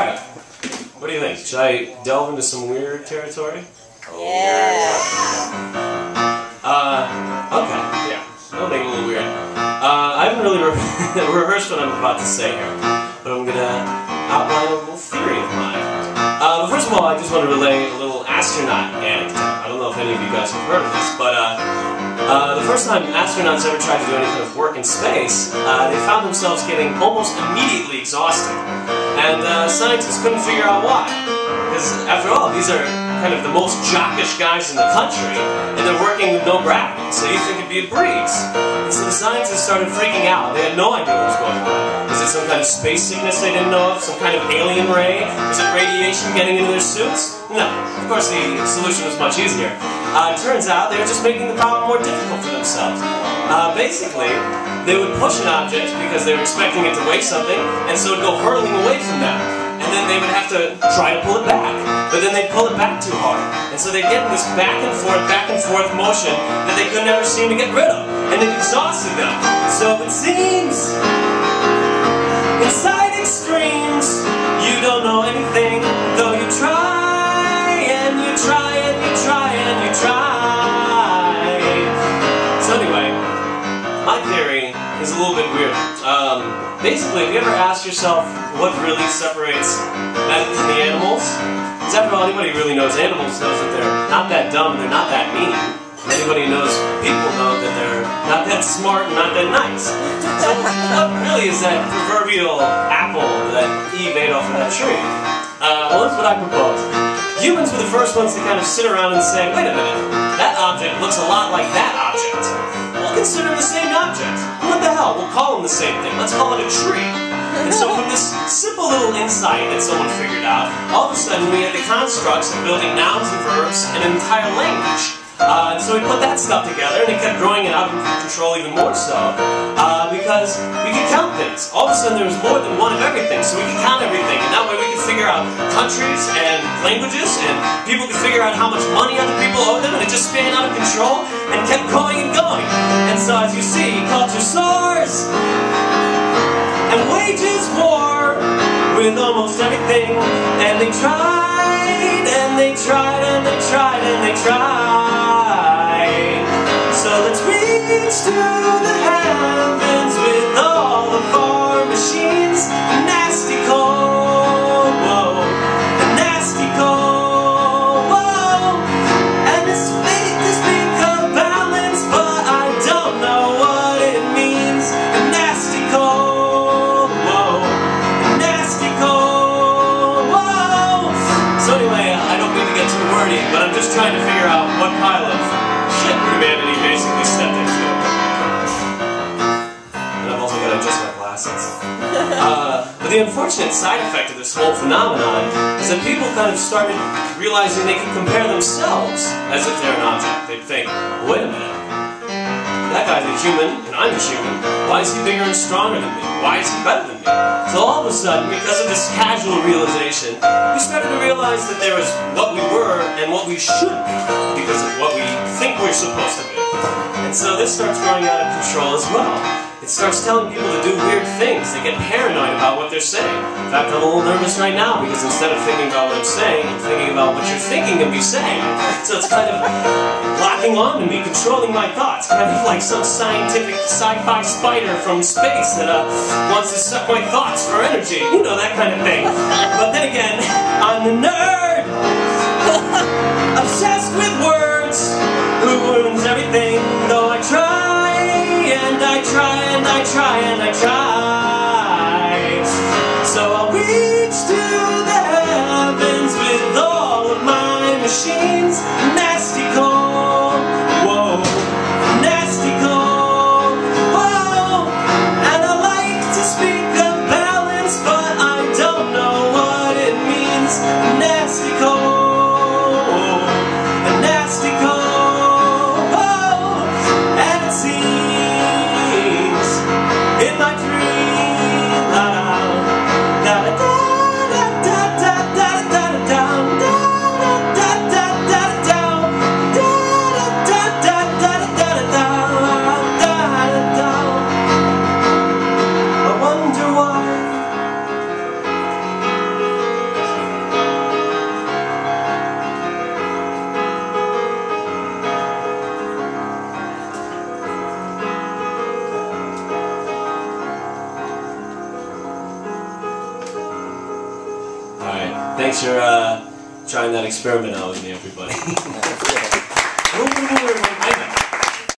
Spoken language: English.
Alright, what do you think? Should I delve into some weird territory? Yeah. Okay, yeah. That'll make it a little weird. I haven't really rehearsed what I'm about to say here, but I'm gonna outline a little theory of mine. But first of all, I just want to relay a little astronaut anecdote. I don't know if any of you guys have heard of this, but the first time astronauts ever tried to do any kind of work in space, they found themselves getting almost immediately exhausted. And scientists couldn't figure out why. Because after all, these are kind of the most jockish guys in the country, and they're working with no gravity, so you think it'd be a breeze. And so the scientists started freaking out. They had no idea what was going on. Was it some kind of space sickness they didn't know of? Some kind of alien ray? Was it radiation getting into their suits? No. Of course, the solution was much easier. It turns out they were just making the problem more difficult for themselves. Basically, they would push an object because they were expecting it to weigh something, and so it would go hurtling away from them. And then they would have to try to pull it back. But then they'd pull it back too hard. And so they'd get in this back and forth motion that they could never seem to get rid of. And it exhausted them. So it seems, inside extremes, you don't know anything, though you try, and you try, and you try, and you try. So anyway, my theory is a little bit weird. Basically, have you ever asked yourself what really separates men from the animals? Because after all, anybody who really knows animals knows that they're not that dumb, they're not that mean. And anybody who knows people know that they're not that smart and not that nice. So what really is that proverbial apple that Eve ate off of that tree? Well, that's what I propose. Humans were the first ones to kind of sit around and say, wait a minute, that object looks a lot like that object. We'll consider them the same object. What the hell? We'll call them the same thing. Let's call it a tree. And so from this simple little insight that someone figured out, all of a sudden we had the constructs of building nouns and verbs and an entire language. And so we put that stuff together, and it kept growing it out of control even more so, because we could count things. All of a sudden there was more than one of everything, so we could count everything, and that way we could figure out countries and languages, and people could figure out how much money other people owed them, and it just span out of control, and kept going and going. And so as you see, culture soars, and wages war with almost everything, and they tried, and they tried, and they tried, and they tried. So let's reach to the heavens with all of our machines. Nasty cold, whoa, nasty cold, whoa. And it's fate to speak of balance, but I don't know what it means. Nasty cold, whoa, nasty cold, whoa. So anyway, I don't mean to get too wordy, but I'm just trying to figure out what pile of shit humanity basically stepped into. And I've also got to adjust my glasses. But the unfortunate side effect of this whole phenomenon is that people kind of started realizing they could compare themselves as if they're an object. They'd think, wait a minute, that guy's a human and I'm a human. Why is he bigger and stronger than me? Why is he better than me? So all of a sudden, because of this casual realization, we started to realize that there was what we were and what we should be because of what we think we're supposed to be. And so this starts growing out of control as well. It starts telling people to do weird things. They get paranoid about what they're saying. In fact, I'm a little nervous right now because instead of thinking about what I'm saying, I'm thinking about what you're thinking of me saying. So it's kind of locking on to me, controlling my thoughts, kind of like some scientific sci-fi spider from space that wants to suck my thoughts for energy. You know, that kind of thing. But then again, I'm the nerd! Obsessed with words, who ruins everything, though I try, and I try, and I try, and I try. So I'll reach to the heavens with all of my machines. Nasty cold, whoa, nasty cold, whoa. And I like to speak of balance, but I don't know what it means. Nasty cold, nasty Thanks for trying that experiment out with me, everybody.